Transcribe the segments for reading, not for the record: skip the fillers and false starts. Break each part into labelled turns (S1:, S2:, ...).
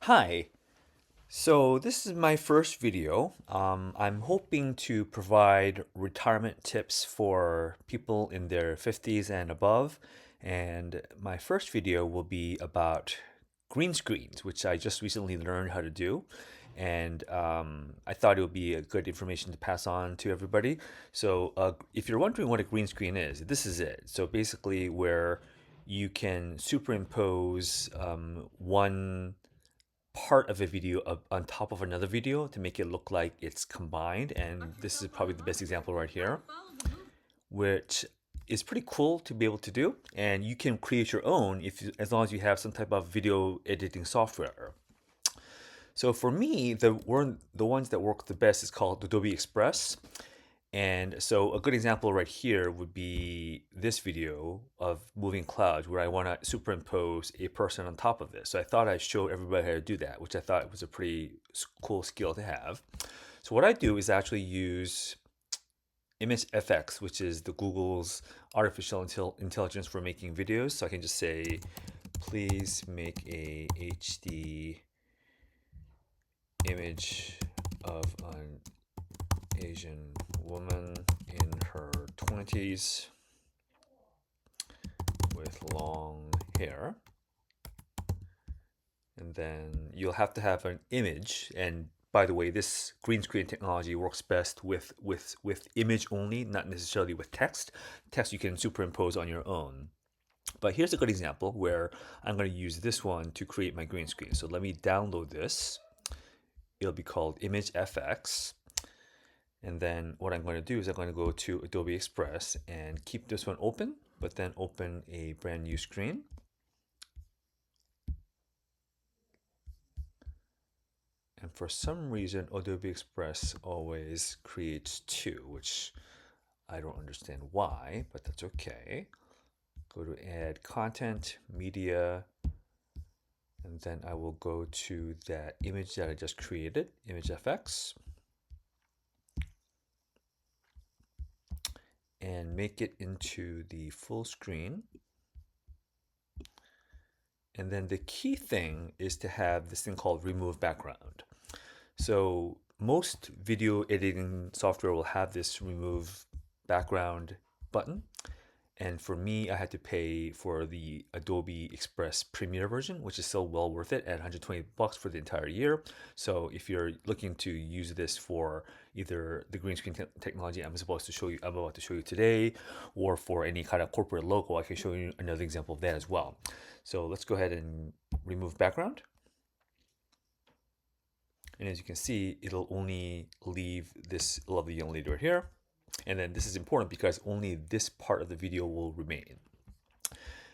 S1: Hi, so this is my first video. I'm hoping to provide retirement tips for people in their 50s and above. And my first video will be about green screens, which I just recently learned how to do. And I thought it would be a good information to pass on to everybody. So if you're wondering what a green screen is, this is it. So basically where you can superimpose one part of a video on top of another video to make it look like it's combined. And this is probably the best example right here, which is pretty cool to be able to do. And you can create your own as long as you have some type of video editing software. So for me, the ones that work the best is called Adobe Express. And so a good example right here would be this video of moving clouds where I want to superimpose a person on top of this. So I thought I'd show everybody how to do that, which I thought was a pretty cool skill to have. So what I do is actually use Image FX, which is the Google's artificial intelligence for making videos. So I can just say, please make a HD image of an Asian woman in her 20s with long hair. And then you'll have to have an image. And by the way, this green screen technology works best with image only, not necessarily with text. Text you can superimpose on your own. But here's a good example where I'm going to use this one to create my green screen. So let me download this. It'll be called Image FX. And then what I'm going to do is I'm going to go to Adobe Express and keep this one open, but then open a brand new screen. And for some reason, Adobe Express always creates two, which I don't understand why, but that's okay. Go to add content, media, and then I will go to that image that I just created, Image FX. And make it into the full screen. And then the key thing is to have this thing called remove background. So most video editing software will have this remove background button. And for me, I had to pay for the Adobe Express Premiere version, which is still well worth it at 120 bucks for the entire year. So if you're looking to use this for either the green screen technology I'm about to show you today, or for any kind of corporate logo, I can show you another example of that as well. So let's go ahead and remove background. And as you can see, it'll only leave this lovely young lady right here. And then this is important because only this part of the video will remain.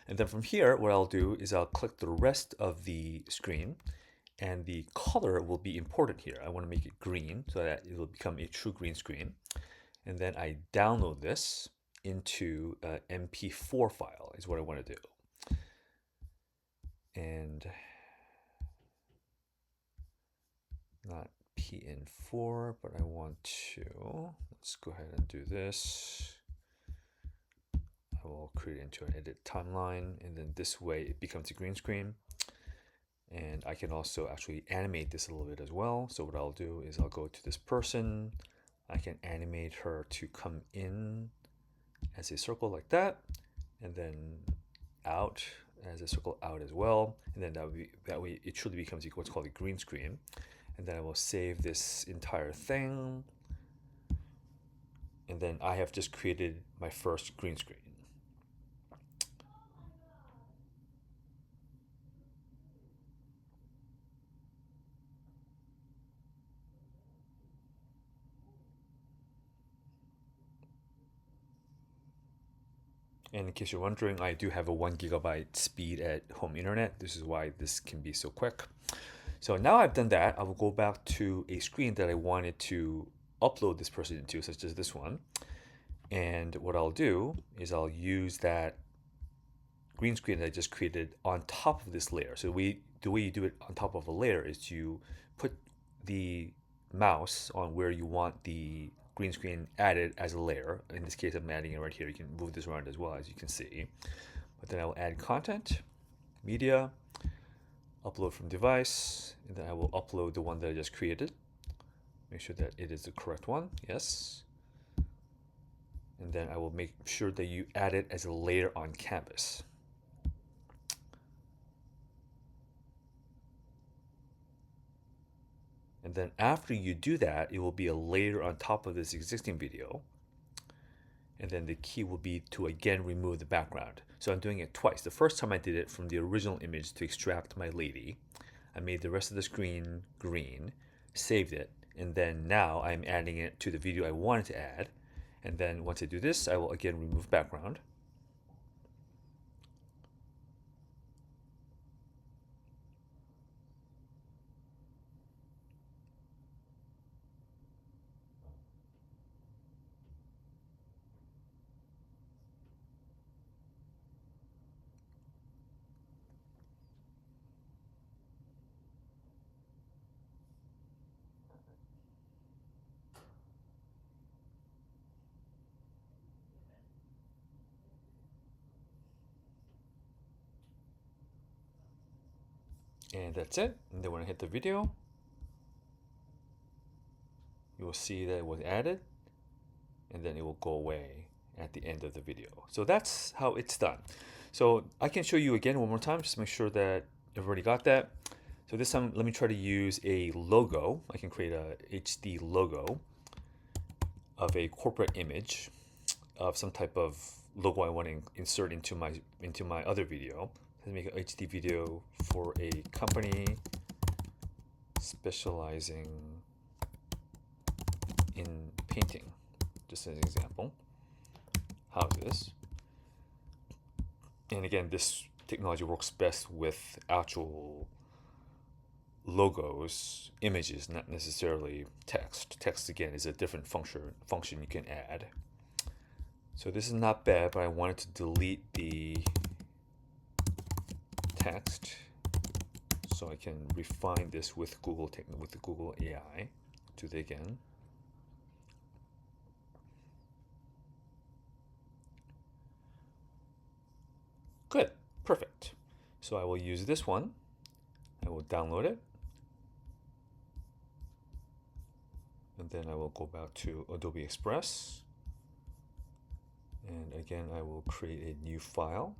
S1: And then from here, what I'll do is I'll click the rest of the screen, and the color will be important here. I want to make it green so that it will become a true green screen. And then I download this into an MP4 file is what I want to do. And not PN4, but I want to, let's go ahead and do this. I will create it into an edit timeline, and then this way it becomes a green screen. And I can also actually animate this a little bit as well. So what I'll do is I'll go to this person. I can animate her to come in as a circle like that, and then out as a circle out as well. And then that way it truly becomes what's called a green screen. And then I will save this entire thing. And then I have just created my first green screen. And in case you're wondering, I do have a 1 GB speed at home internet. This is why this can be so quick. So now I've done that, I will go back to a screen that I wanted to upload this person into, such as this one. And what I'll do is I'll use that green screen that I just created on top of this layer. So the way you do it on top of a layer is you put the mouse on where you want the green screen added as a layer. In this case, I'm adding it right here. You can move this around as well, as you can see. But then I will add content, media, upload from device, and then I will upload the one that I just created. Make sure that it is the correct one, yes. And then I will make sure that you add it as a layer on canvas. And then after you do that, it will be a layer on top of this existing video. And then the key will be to again remove the background. So I'm doing it twice. The first time I did it from the original image to extract my lady. I made the rest of the screen green, saved it, and then now I'm adding it to the video I wanted to add. And then once I do this, I will again remove background. And that's it. And then when I hit the video, you will see that it was added, and then it will go away at the end of the video. So that's how it's done. So I can show you again one more time, just make sure that you've already got that. So this time, let me try to use a logo. I can create a HD logo of a corporate image of some type of logo I want to insert into my other video. Let me make an HD video for a company specializing in painting, just as an example. Houses. And again, this technology works best with actual logos, images, not necessarily text. Text again is a different function you can add. So this is not bad, but I wanted to delete the text so I can refine this with the Google AI. Do that again. Good, perfect. So I will use this one. I will download it. And then I will go back to Adobe Express. And again, I will create a new file.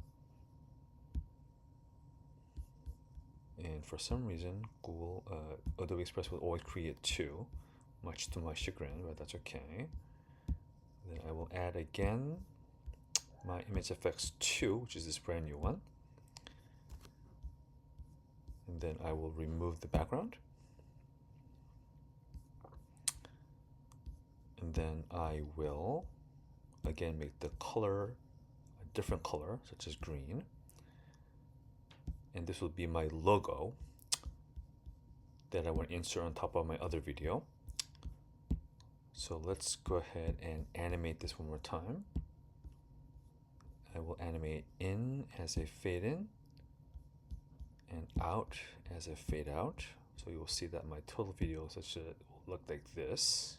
S1: And for some reason, Adobe Express will always create two, much to my chagrin, but that's okay. Then I will add again my Image FX 2, which is this brand new one. And then I will remove the background. And then I will again make the color a different color, such as green. And this will be my logo that I want to insert on top of my other video. So let's go ahead and animate this one more time. I will animate in as a fade in and out as a fade out. So you'll see that my total video will look like this,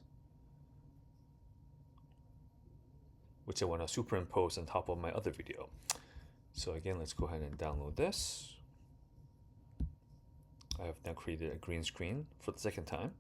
S1: which I want to superimpose on top of my other video. So again, let's go ahead and download this. I have now created a green screen for the second time.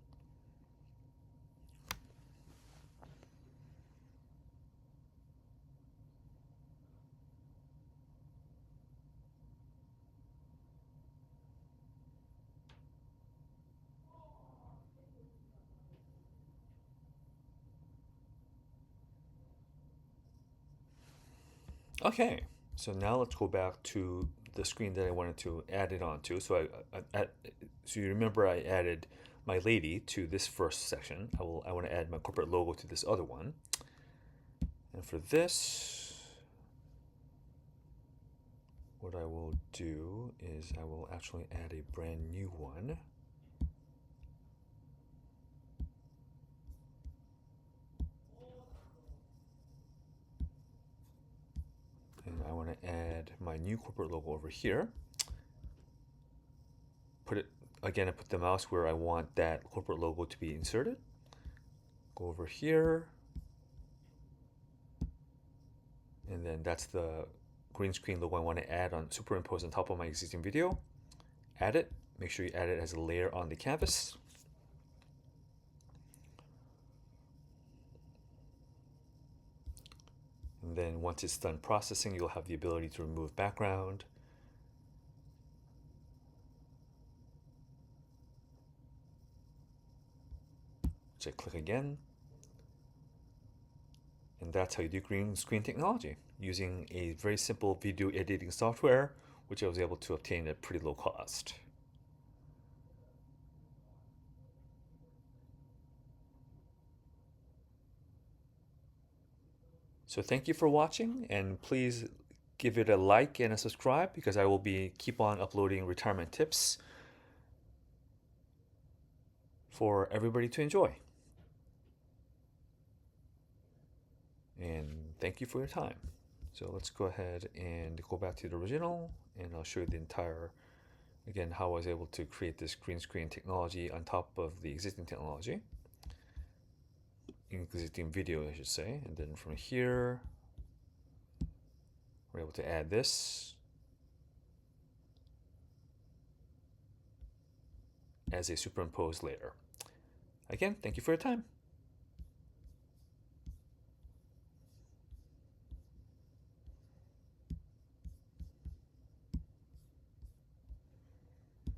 S1: Okay, so now let's go back to the screen that I wanted to add it onto. So so you remember I added my lady to this first section. I want to add my corporate logo to this other one. And for this, what I will do is I will actually add a brand new one. And I want to add my new corporate logo over here. I put the mouse where I want that corporate logo to be inserted. Go over here. And then that's the green screen logo I want to add superimpose on top of my existing video. Add it. Make sure you add it as a layer on the canvas. And then once it's done processing, you'll have the ability to remove background. So I click again. And that's how you do green screen technology using a very simple video editing software, which I was able to obtain at pretty low cost. So thank you for watching, and please give it a like and a subscribe because I will keep on uploading retirement tips for everybody to enjoy. And thank you for your time. So let's go ahead and go back to the original, and I'll show you the entire, again, how I was able to create this green screen technology on top of the existing technology, existing video, I should say. And then from here, we're able to add this as a superimposed layer. Again, thank you for your time.